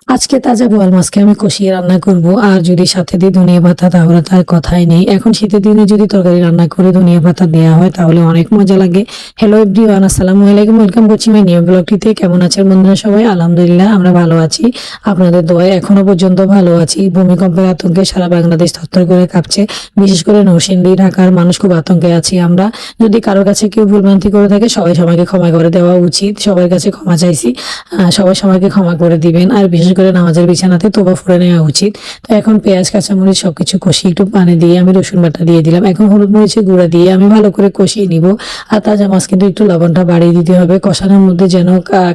আজকে তাজা বোয়াল মাছকে আমি কষিয়ে রান্না করব। আর যদি সাথে দিই ধনিয়া পাতা তাহলে তার কথাই নেই। এখন শীতের দিনে যদি তরকারি রান্না করে ধনিয়া পাতা দেওয়া হয় তাহলে অনেক মজা লাগে। হ্যালো এভরিওয়ান, আসসালামু আলাইকুম, ওয়েলকাম করছি মাই নিউ ব্লগটিতে। কেমন আছেন বন্ধুরা সবাই? আলহামদুলিল্লাহ আমরা ভালো আছি, আপনাদের দোয়ায় এখনো পর্যন্ত ভালো আছি। ভূমিকম্পের আতঙ্কে সারা বাংলাদেশ থরথর করে কাঁপছে, বিশেষ করে নরসিংদী ঢাকার মানুষ খুব আতঙ্কে আছি আমরা। যদি কারোর কাছে কেউ ভুলভ্রান্তি করে থাকে সবাই সবাইকে ক্ষমা করে দেওয়া উচিত, সবার কাছে ক্ষমা চাইছি। সবাই সবাইকে ক্ষমা করে দিবেন। আর বিশেষ করে নামাজের বিছানাতে তোবা ফুঁড়ে নেওয়া উচিত। তো এখন পেঁয়াজ কাঁচামরিচ সবকিছু কষিয়ে একটু পানি দিয়ে আমি রসুন বাটা দিয়ে দিলাম। এখন হলুদ মরিচের গুঁড়া দিয়ে আমি ভালো করে কষিয়ে নিব। আর তাজা মাছ কিন্তু একটু লবণটা বাড়িয়ে দিতে হবে কষানোর মধ্যে, যেন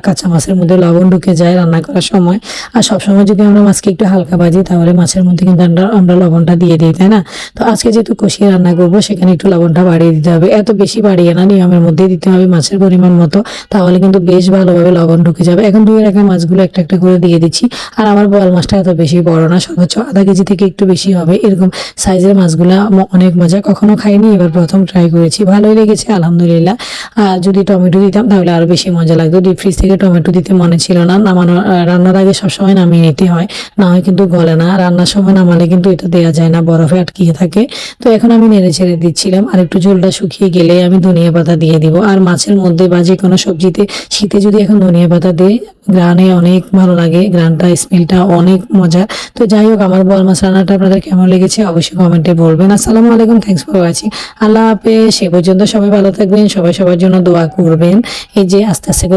কাঁচা মাছের মধ্যে লবণ ঢুকে যায় রান্না করার সময়। আর সবসময় যদি আমরা মাছকে একটু হালকা ভাজি তাহলে মাছের মধ্যে কিন্তু আমরা লবণটা দিয়ে দিই, তাই না? তো আজকে যেহেতু কষিয়ে রান্না করবো সেখানে একটু লবণটা বাড়িয়ে দিতে হবে। এত বেশি বাড়িয়ে না, নিয়মের মধ্যে দিতে হবে মাছের পরিমাণ মতো, তাহলে কিন্তু বেশ ভালোভাবে লবণ ঢুকে যাবে। এখন ধুয়ে রাখা মাছগুলো একটা একটা করে দিয়ে দিচ্ছি। আর আমার বোয়াল মাছটা এত বেশি বড় না, সর্বোচ্চ আধা কেজি থেকে একটু বেশি হবে এরকম সাইজের মাছগুলা। অনেক মজা, কখনো খাইনি, এবার প্রথম ট্রাই করেছি, ভালোই লেগেছে আলহামদুলিল্লাহ। আর যদি টমেটো দিতাম তাহলে আরো বেশি মজা লাগতো। ডিপ ফ্রিজ থেকে টমেটো দিতে মনে ছিল না, নামানো রান্নার আগে সবসময় নামিয়ে নিতে হয়, না হয় কিন্তু গলে না। রান্নার সময় নামালে কিন্তু এটা দেওয়া যায় না, বরফে আটকিয়ে থাকে। তো এখন আমি নেড়ে ছেড়ে দিচ্ছিলাম, আর একটু ঝোলটা শুকিয়ে গেলে আমি ধনিয়া পাতা দিয়ে দিব। আর মাছের মধ্যে বা যে কোনো সবজিতে শীতে যদি এখন ধনিয়া পাতা দিই, গ্রানে অনেক ভালো লাগে, গ্রানটা স্মেলটা অনেক মজা। তো যাই হোক, আমার বোয়াল মাছ রান্নাটা আপনাদের কেমন লেগেছে অবশ্যই কমেন্টে বলবেন। আসসালামু আলাইকুম, থ্যাংকস ফর ওয়াচিং। আল্লাহ হাফেজ। সে পর্যন্ত সবাই ভালো থাকবেন, সবাই সবার জন্য দোয়া করবেন। এই যে আস্তে আস্তে করে